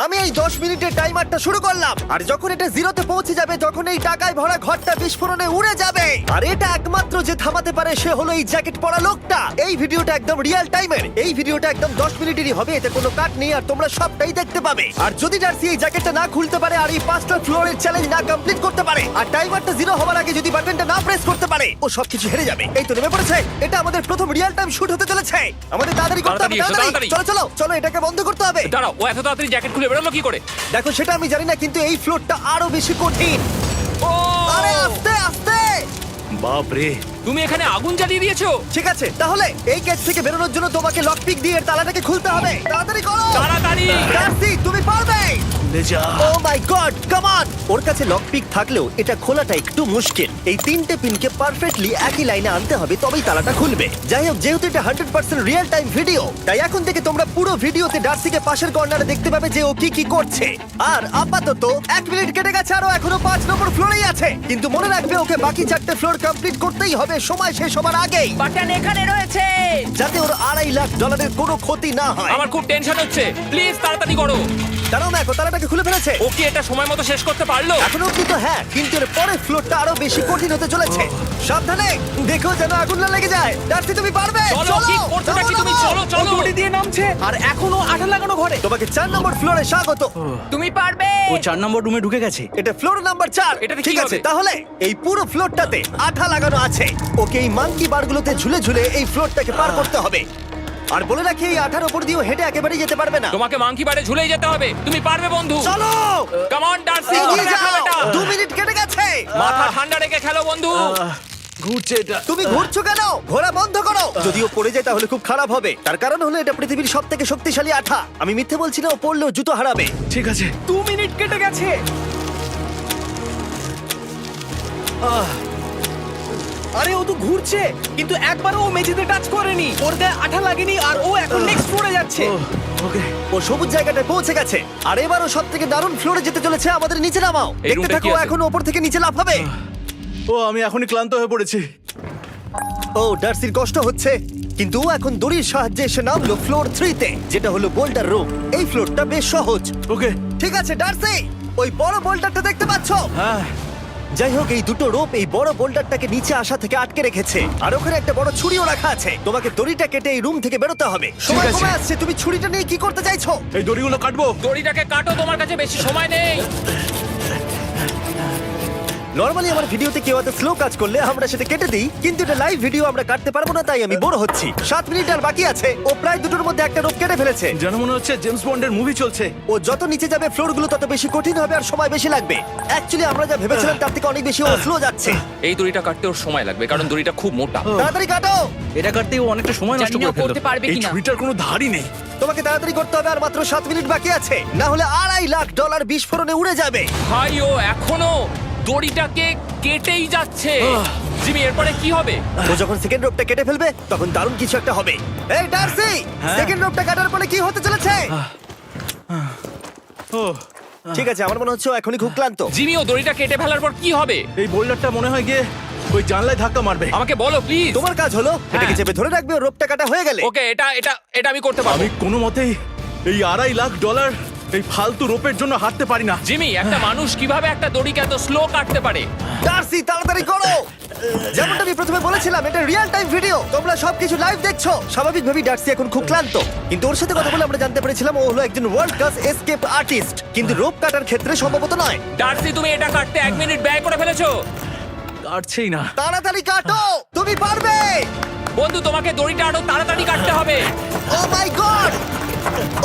আমি এই 10 মিনিটের টাইমারটা শুরু করলাম, আর যখন এটা জিরোতে পৌঁছে যাবে তখন এই টাকায় ভরা ঘরটা বিস্ফোরণে উড়ে যাবে। আর এটা একমাত্র যে থামাতে পারে সে হলো এই জ্যাকেট পরা লোকটা। এই ভিডিওটা একদম রিয়েল টাইমের, এই ভিডিওটা একদম 10 মিনিটেরই হবে, এতে কোনো কাট নেই আর তোমরা সবটাই দেখতে পাবে। আর যদি ডার্সি এই জ্যাকেটটা না খুলতে পারে আর এই 5টা ফ্লোরের চ্যালেঞ্জ না কমপ্লিট করতে পারে আর টাইমারটা জিরো হওয়ার আগে যদি বাটনটা না প্রেস করতে পারে, ও সবকিছু হেরে যাবে। এই তো নেমে পড়েছে, এটা আমাদের প্রথম রিয়েল টাইম শুট হতে চলেছে। আমাদের তাড়াতাড়ি করতে হবে, তাড়াতাড়ি চলো চলো চলো, এটাকে বন্ধ করতে হবে। দাঁড়াও, ও এত তাড়াতাড়ি জ্যাকেট খুলে বেরোলো কি করে? দেখো সেটা আমি জানি না, কিন্তু এই ফ্লোরটা আরো বেশি কঠিন। ও আরে আস্তে আস্তে। বাপ রে, তুমি এখানে আগুন জ্বালিয়ে দিয়েছো। ঠিক আছে, তাহলে এই কেস থেকে বেরোনোর জন্য তোমাকে লক পিক দিয়ে এর তালাটাকে খুলতে হবে। তাড়াতাড়ি করো তাড়াতাড়ি। ডার্সি, তুমি পারবে। লে যা। ও মাই গড, কাম অন। ওর কাছে লক পিক থাকলেও এটা খোলাটা একটু মুশকিল। এই 3টে পিনকে পারফেক্টলি একই লাইনে আনতে হবে, তবেই তালাটা খুলবে। যাই হোক, যেহেতু এটা 100% রিয়েল টাইম ভিডিও, তাই এখন থেকে তোমরা পুরো ভিডিওতে ডার্সিকে পাশের কর্নারে দেখতে পাবে যে ও কি কি করছে। আর আপাতত 1 মিনিট কেটে গেছে, আরো এখনো 5 নম্বর ফ্লোরেই আছে। কিন্তু মনে রাখবে, ওকে বাকি 4টে ফ্লোর কমপ্লিট করতেই হবে সময় শেষ হবার আগেই, বাটন এখানে রয়েছে। যাতে ওর $2.5 লাখ কোনো ক্ষতি না হয়। আমার খুব টেনশন হচ্ছে, প্লিজ তাড়াতাড়ি করো। দাঁড়াও, দেখো তালাটাকে খুলে ফেলেছে। ও কি এটা সময় মতো শেষ করতে পারলো? এখনো অব্দি তো হ্যাঁ, কিন্তু এর পরের ফ্লোরটা আরো বেশি কঠিন হতে চলেছে। সাবধানে, দেখো যেন আগুন না লেগে যায়। ডার্সি, তুমি পারবে। চলো, কি করছো নাকি তুমি? চলো চলো। দড়ি দিয়ে নামছে আর এখনো আঠা লাগানো ঘরে। তোমাকে 4 নম্বর ফ্লোরে স্বাগত। তুমি পারবে। ও 4 নম্বর রুমে ঢুকে গেছে। এটা ফ্লোর নাম্বার 4। এটাতে কি ঠিক আছে, হবে? তাহলে এই পুরো ফ্লোরটাতে আঠা লাগানো আছে। ওকে এই মাঙ্কি বারগুলোতে ঝুলে ঝুলে এই ফ্লোরটাকে পার করতে হবে। আর বলে রাখি, এই আঠার উপর দিয়েও হেঁটে একেবারেই যেতে পারবে না। তোমাকে মাংকি বারে ঝুলেই যেতে হবে। তুমি পারবে বন্ধু। চলো, কাম অন ডার্সি, এগিয়ে করে দেখাও যাও। এটা। 2 মিনিট কেটে গেছে। মাথা ঠান্ডা রেখে খেলো বন্ধু। ঘুরছে এটা। তুমি ঘুরছো কেন? ঘোরা বন্ধ করো। যদিও পড়ে যায় তাহলে খুব খারাপ হবে। তার কারণ হলো এটা পৃথিবীর সবথেকে শক্তিশালী আঠা। আমি মিথ্যে বলছি না, ও পড়লেও জুতো হারাবে। ঠিক আছে। 2 মিনিট কেটে গেছে। আরে ও তো ঘুরছে, কিন্তু একবারও ও মেঝেতে টাচ করেনি। ওর গায়ে আঠা লাগেনি আর ও এখন নেক্সট ফ্লোরে যাচ্ছে। ওকে। ও সবুজ জায়গাটায় পৌঁছে গেছে। আর এবারও সব থেকে দারুণ ফ্লোরে যেতে চলেছে। আমাদের নিচে নামাও। এই দেখতে রুমটা থাকো, কি আছে? এখন ওপর থেকে নিচে লাফাবে। ও আমি এখনই ক্লান্ত হয়ে পড়েছি। ও ডার্সির কষ্ট হচ্ছে, কিন্তু ও এখন দড়ির সাহায্যে এসে নামলো ফ্লোর 3-তে, যেটা হলো বোল্ডার রুম। এই ফ্লোরটা বেশ সহজ। ওকে। ঠিক আছে ডার্সি, ওই বড় বোল্ডারটা দেখতে পাচ্ছো? হ্যাঁ। যাই হোক, এই দুটো রোপ এই বড় বোল্ডারটাকে নিচে আসা থেকে আটকে রেখেছে। আর ওখানে একটা বড় ছুরিও রাখা আছে। তোমাকে দড়িটা কেটে এই রুম থেকে বেরোতে হবে। সময় আছে। কমে আসছে, তুমি ছুরিটা নিয়ে কি করতে চাইছো? এই দড়িগুলো কাটবো। দড়িটাকে কাটো, তোমার কাছে বেশি সময় নেই। নরমালি আমার ভিডিওতে কেউ এত স্লো কাজ করলে আমরা সেটা কেটে দিই, কিন্তু এটা লাইভ ভিডিও আমরা কাটতে পারবো না, তাই আমি বড় হচ্ছি। 7 মিনিট আর বাকি আছে। ও প্রায় দুটোর মধ্যে একটা রোপ কেটে ফেলেছে। যেন মনে হচ্ছে জেমস বন্ডের মুভি চলছে। ও যত নিচে যাবে ফ্লোরগুলো তত বেশি কঠিন হবে আর সময় বেশি লাগবে। অ্যাকচুয়ালি আমরা যা ভেবেছিলাম তার থেকে অনেক বেশি ও স্লো যাচ্ছে। এই দড়িটা কাটতে ওর সময় লাগবে, কারণ দড়িটা খুব মোটা। তাড়াতাড়ি কাটো। এটা কাটতেই ও অনেকটা সময় নষ্ট জানি না করে ও ফেললো। করতে পারবে এই কিনা। ছুরিটার কোনো ধারই নেই। তোমাকে তাড়াতাড়ি করতে হবে, আর মাত্র 7 মিনিট বাকি আছে, না হলে $2.5 লাখ বিস্ফোরণে উড়ে যাবে। ভাই, ও এখনো দড়িটাকে কেটেই যাচ্ছে। জিমি, এরপরে কি হবে? ও যখন সেকেন্ড রোপটা কেটে ফেলবে তখন দারুণ কিছু একটা হবে। এই ডার্সি, হ্যাঁ? সেকেন্ড রোপটা কাটার পরে কি হতে চলেছে? ও ঠিক আছে, আমার মনে হচ্ছে ও এখনই খুব ক্লান্ত। জিমি, ও দড়িটা কেটে ফেলার পর কি হবে? এই বোল্ডারটা মনে হয় গিয়ে ওই জানলায় ধাক্কা মারবে। আমাকে বলো প্লিজ। তোমার কাজ হলো এটাকে হ্যাঁ। চেপে ধরে রাখবে, ও রোপটা কাটা হয়ে গেলে। ওকে, এটা এটা এটা আমি করতে পারবো। আমি কোনো মতেই এই $2.5 লাখ এই ফালতু রোপের জন্য হাঁটতে পারি না। জিমি, একটা মানুষ কিভাবে একটা দড়িকে এত স্লো কাটতে পারে? ডার্সি, তাড়াতাড়ি করো। যেমনটা আমি প্রথমে বলেছিলাম, এটা রিয়েল টাইম ভিডিও, তোমরা সবকিছু লাইভ দেখছো। স্বাভাবিকভাবেই ডার্সি এখন খুব ক্লান্ত, কিন্তু ওর সাথে কথা বলে আমরা জানতে পেরেছিলাম ও হলো একজন ওয়ার্ল্ড ক্লাস এসকেপ আর্টিস্ট, কিন্তু রোপ কাটার ক্ষেত্রে সম্ভবত নয়। ডার্সি, তুমি এটা কাটতে 1 মিনিট ব্যয় করে ফেলেছো। কাটছেই না। তাড়াতাড়ি কাটো, তুমি পারবে। বন্ধু, তোমাকে দড়িটা আরো তাড়াতাড়ি কাটতে হবে। ও মাই গড!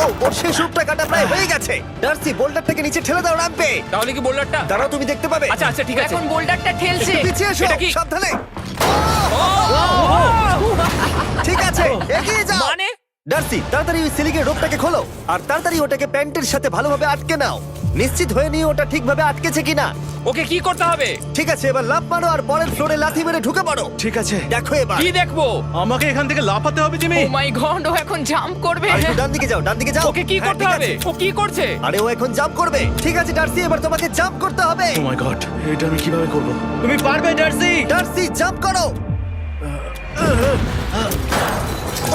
ও, ওর শেষ রূপটা কাটা প্রায় হয়ে গেছে। ডার্সি, বোল্ডারটাকে নিচে ঠেলে দাও রাম্পে। তাহলে কি বোল্ডারটা? দাঁড়াও, তুমি দেখতে পাবে। আচ্ছা আচ্ছা, ঠিক আছে। এখন বোল্ডারটা ঠেলছে। একটু পিছিয়ে এসো, এটা কি? সাবধানে। ঠিক আছে, এগিয়ে যাও। মানে? ডার্সি, তাড়াতাড়ি ওই সিলিংয়ের রোপটাকে খোলো আর তাড়াতাড়ি ওটাকে প্যান্টের সাথে ভালোভাবে আটকে নাও। নিশ্চিত হয়ে নিয়ে ওটা ঠিকভাবে আটকেছে কিনা। ওকে কি করতে হবে? ঠিক আছে, এবার লাফ মারো আর পরের ফ্লোরে লাথি মেরে ঢুকে পড়ো। ঠিক আছে। দেখো এবার। কি দেখবো? আমাকে এখান থেকে লাফাতে হবে জিমি। ও মাই গড, ও এখন জাম্প করবে। আর একটু ডান দিকে যাও, ডান দিকে যাও। ওকে কি হ্যাঁ, করতে ঠিক হবে? আছে। ও কি করছে? আরে ও এখন জাম্প করবে। ঠিক আছে ডার্সি, এবার তোমাকে জাম্প করতে হবে। ও মাই গড, এটা আমি কিভাবে করব? তুমি পারবে ডার্সি। ডার্সি, জাম্প করো।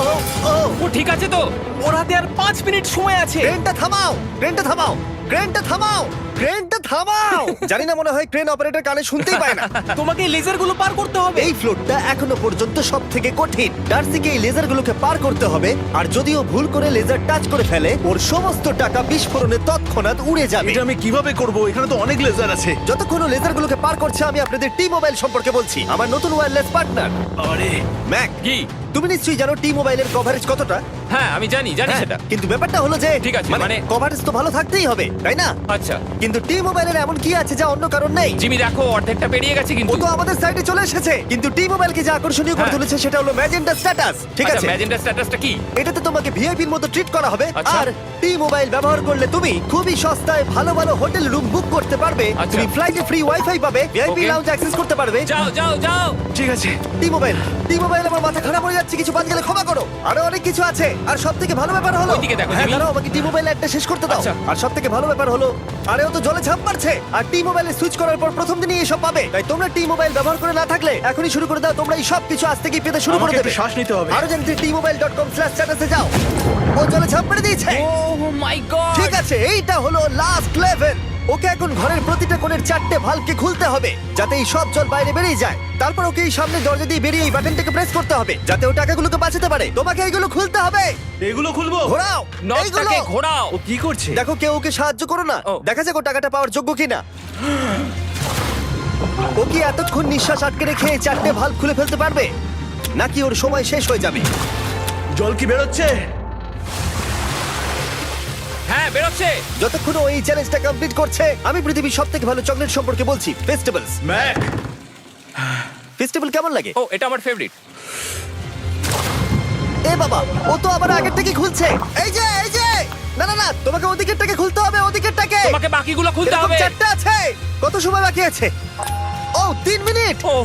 ও ও ও ঠিক আছে তো? ওর হাতে আর 5 মিনিট সময় আছে। ক্রেনটা থামাও, ক্রেনটা থামাও, ক্রেনটা থামাও, ক্রেনটা থামাও। জানি না, মনে হয় ক্রেন অপারেটর কানে শুনতেই পায় না। তোমাকে এই লেজারগুলো পার করতে হবে। এই ফ্লোরটা এখনো পর্যন্ত সব থেকে কঠিন। ডার্সিকে এই লেজারগুলোকে পার করতে হবে, আর যদিও ভুল করে লেজার টাচ করে ফেলে, ওর সমস্ত টাকা বিস্ফোরণে তৎক্ষণাৎ উড়ে যাবে। এটা আমি কিভাবে করব? এখানে তো অনেক লেজার আছে। যতক্ষণ ও লেজারগুলোকে পার করছে, আমি আপনাদের টি মোবাইল সম্পর্কে বলছি, আমার নতুন ওয়্যারলেস পার্টনার আরে ম্যাক। কি? তুমি নিশ্চয়ই জানো টি মোবাইলের কভারেজ কতটা? হ্যাঁ আমি জানি হ্যাঁ, সেটা। কিন্তু ব্যাপারটা হলো যে ঠিক আছে, মানে- কভারেজ তো ভালো থাকতেই হবে, তাই না? আচ্ছা কিন্তু টি মোবাইলের এমন কি আছে যা অন্য কারণ নেই? জিমি দেখো অর্ধেকটা পেরিয়ে গেছে ও কিন্তু। তো আমাদের সাইডে চলে এসেছে, কিন্তু টি মোবাইলকে যে আকর্ষণীয় করে হ্যাঁ। তুলেছে সেটা হলো ম্যাজেন্টা স্ট্যাটাস। ঠিক আছে, ম্যাজেন্টা স্ট্যাটাসটা কি? এটাতে তোমাকে ভিআইপির মতো ট্রিট করা হবে। আচ্ছা। আর টি মোবাইল ব্যবহার করলে তুমি খুবই সস্তায় ভালো ভালো হোটেল রুম বুক করতে পারবে। আচ্ছা। তুমি ফ্লাইটে ফ্রি ওয়াইফাই পাবে, ভিআইপি Okay. লাউঞ্জ অ্যাক্সেস করতে পারবে। যাও যাও যাও। ঠিক আছে। টি মোবাইল, টি মোবাইল, আমার মাথা খারাপ হয়ে যাচ্ছে, কিছু বাদ গেলে ক্ষমা করো। আরো অনেক কিছু আছে, আর সব থেকে ভালো ব্যাপার হলো, ওইদিকে দেখো, হ্যাঁ জিমি। দাঁড়াও, আমাকে টি মোবাইল একটা শেষ করতে দাও। আচ্ছা। আর সব থেকে ভালো ব্যাপার হলো, আরে ও তো জলে ঝাঁপ মারছে, আর টি মোবাইলে সুইচ করার পর প্রথম দিনই এসব পাবে। তাই তোমরা টি মোবাইল ব্যবহার করে না থাকলে এখনই শুরু করে দাও। তোমরা এই সব কিছু আজ থেকেই পেতে শুরু করে আমাকে দেবে। একটু শ্বাস নিতে হবে। আরো জানতে tmobile.com/status-এ যাও। ও জলে ঝাঁপ মেরে দিয়েছে। ও মাই গড। ঠিক আছে, এইটা হলো লাস্ট লেভেল। ওকে এখন ঘরের প্রতিটা কোণের 4টে ভালভকে খুলতে হবে, যাতে এই সব জল বাইরে বেরিয়ে যায়। তারপর ওকে এই সামনে দরজা দিয়ে বেরিয়ে এই বাটনটাকে প্রেস করতে হবে, যাতে ও টাকাগুলোকে বাঁচাতে পারে। তোমাকে এইগুলো খুলতে হবে। এগুলো খুলবো? ঘোরাও এইগুলো। নটটাকে ঘোরাও। ও কি করছে? দেখো কেউ ওকে সাহায্য করো না, ও। দেখা যাক ও টাকাটা পাওয়ার যোগ্য কিনা। ও কি এতক্ষণ নিঃশ্বাস আটকে রেখে এই 4টে ভালভ খুলে ফেলতে পারবে, নাকি ওর সময় শেষ হয়ে যাবে? জল কি বেরোচ্ছে? হ্যাঁ বেরোচ্ছে। যতক্ষণ ও এই চ্যালেঞ্জটা কমপ্লিট করছে, আমি পৃথিবীর সবথেকে ভালো চকলেট সম্পর্কে বলছি, ফেস্টিভ্যালস। ম্যাক, ফেস্টিভ্যাল কেমন লাগে? ও এটা আমার ফেভারিট। এ বাবা, ও তো আবার আগের থেকে খুলছে। এই যে এই যে, না না না, তোমাকে ওদিকেরটাকে খুলতে হবে, ওদিকেরটাকে। তোমাকে বাকিগুলো খুলতে এরকম হবে। 4টে আছে। কত সময় বাকি আছে? ও 3 মিনিট। ও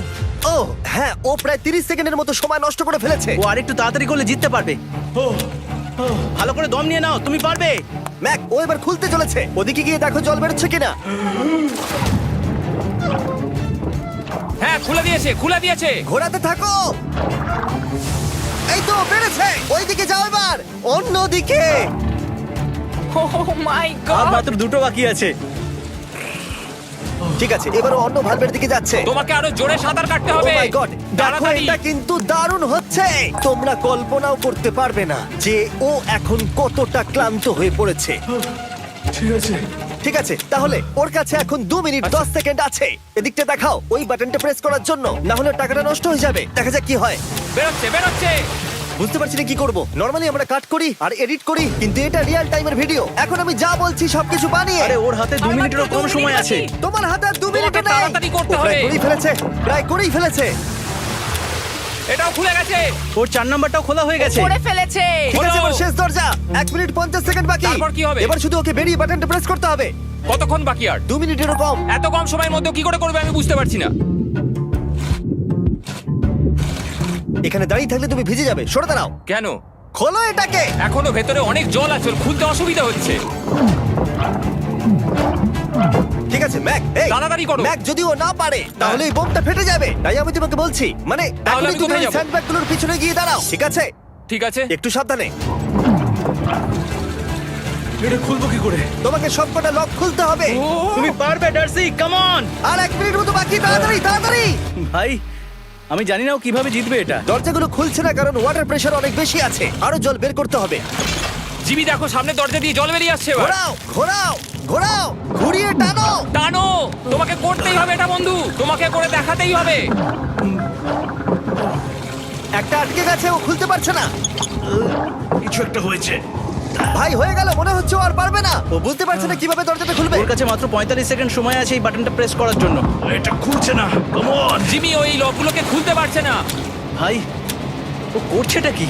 ও হ্যাঁ, ও প্রায় 30 সেকেন্ডের মতো সময় নষ্ট করে ফেলেছে। ও আরেকটু তাড়াতাড়ি করলে জিততে পারবে। ও ভালো করে দম নিয়ে নাও, তুমি পারবে। ম্যাক, ও এবার খুলতে চলেছে। ওদিকে গিয়ে দেখো জল বেরোচ্ছে কিনা। হ্যাঁ খুলে দিয়েছে, খুলে দিয়েছে। ঘোরাতে থাকো। এই তো বেড়েছে। ওইদিকে যাও এবার, অন্যদিকে। ও মাই আর গড। মাত্র 2টো বাকি আছে। ঠিক আছে, এবার ও অন্য ভালভের দিকে যাচ্ছে। তোমাকে আরো জোরে সাঁতার কাটতে ও হবে। মাই গড, দেখো তাড়াতাড়ি। এটা কিন্তু দারুণ হচ্ছে। তোমরা কল্পনাও করতে পারবে না যে ও এখন কতটা ক্লান্ত হয়ে পড়েছে। ঠিক আছে। ঠিক আছে, তাহলে ওর কাছে এখন 2 মিনিট 10 সেকেন্ড আছে। এদিকটা দেখাও, ওই বাটনটা প্রেস করার জন্য, না হলে টাকাটা নষ্ট হয়ে যাবে। দেখা যাক কি হয়। বেরোচ্ছে বেরোচ্ছে। বুঝতে পারছি না কি করব। নরমালি আমরা কাট করি আর এডিট করি, কিন্তু এটা রিয়েল টাইমের ভিডিও। এখন আমি যা বলছি সবকিছু বানিয়ে। আরে ওর হাতে 2 মিনিটেরও কম সময় আছে। তোমার হাতে আর 2 মিনিট তোমাকে নেই। তাড়াতাড়ি করতে ও প্রায় হবে। করেই ফেলেছে, প্রায় করেই ফেলেছে। এটাও খুলে গেছে। ওর 4 নাম্বারটাও খোলা হয়ে গেছে। করে ফেলেছে। ঠিক আছে, এবার শেষ দরজা। 1 মিনিট 50 সেকেন্ড বাকি। তারপর কি হবে? এবার শুধু ওকে বেরিয়ে বাটনটা প্রেস করতে হবে। কতক্ষণ বাকি আর? 2 মিনিটেরও কম। এত কম সময়ের মধ্যে কি করে করবে আমি বুঝতে পারছি না। এখানে দাঁড়িয়ে থাকলে তুমি ভিজে যাবে, সরে দাঁড়াও। কেন? খোলো এটাকে। এখনো ভেতরে অনেক জল আছে, ওর খুলতে অসুবিধা হচ্ছে। ঠিক আছে ম্যাক, এই তাড়াতাড়ি করো। ম্যাক, যদি ও না পারে তাহলে এই বোমটা ফেটে যাবে। তাই আমি তোমাকে বলছি, মানে তাহলে এখনই আমি তুমি কোথায় ওই যাবো? স্যান্ডব্যাগগুলোর পিছনে গিয়ে দাঁড়াও, ঠিক আছে? ঠিক আছে। একটু সাবধানে। এটা খুলবো কি করে? তোমাকে সবকটা লক খুলতে হবে। তুমি পারবে ডার্সি, কাম অন। আর 1 মিনিট মতো বাকি, তাড়াতাড়ি তাড়াতাড়ি। ভাই আমি জানি না ও কিভাবে জিতবে এটা। দরজাগুলো খুলছে না কারণ ওয়াটার প্রেশার অনেক বেশি আছে। আরো জল বের করতে হবে। জিমি দেখো সামনে দরজা দিয়ে জল বেরিয়ে আসছে এবার। ঘোরাও ঘোরাও ঘোরাও, ঘুরিয়ে টানো। টানো। তোমাকে করতেই হবে এটা বন্ধু, তোমাকে করে দেখাতেই হবে। একটা আটকে গেছে, ও খুলতে পারছে না। কিছু একটা হয়েছে। ভাই হয়ে গেল, মনে হচ্ছে ও আর পারবে না। ও বুঝতে পারছে না কিভাবে দরজাটা খুলবে। ওর কাছে মাত্র 45 সেকেন্ড সময় আছে এই বাটনটা প্রেস করার জন্য। এটা খুলছে না। Come on. জিমি ওই লকগুলোকে খুলতে পারছে না। ভাই ও করছেটা কি?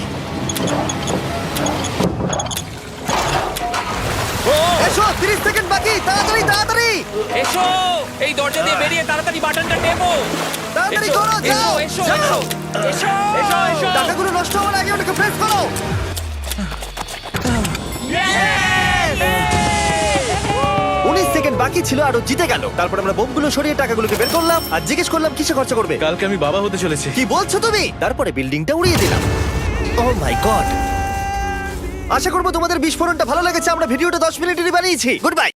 ও এসো, 30 সেকেন্ড বাকি, তাড়াতাড়ি তাড়াতাড়ি এসো, এই দরজা দিয়ে বেরিয়ে তাড়াতাড়ি বাটনটা টেপো। তাড়াতাড়ি এসো, করো, যাও এসো, যাও। এসো, এসো, এসো, এসো। টাকাগুলো নষ্ট হওয়ার আগে ওটাকে প্রেস করো। 19 সেকেন্ড বাকি ছিল আর ও জিতে গেল। তারপর আমরা বোমগুলো সরিয়ে টাকাগুলোকে বের করলাম আর জিজ্ঞেস করলাম কিসে খরচা করবে। কালকে আমি বাবা হতে চলেছি। কি বলছো তুমি? তারপরে বিল্ডিংটা উড়িয়ে দিলাম। ও মাই গড। আশা করবো তোমাদের বিস্ফোরণটা ভালো লেগেছে। আমরা ভিডিওটা 10 মিনিটেরই বানিয়েছি। Good bye.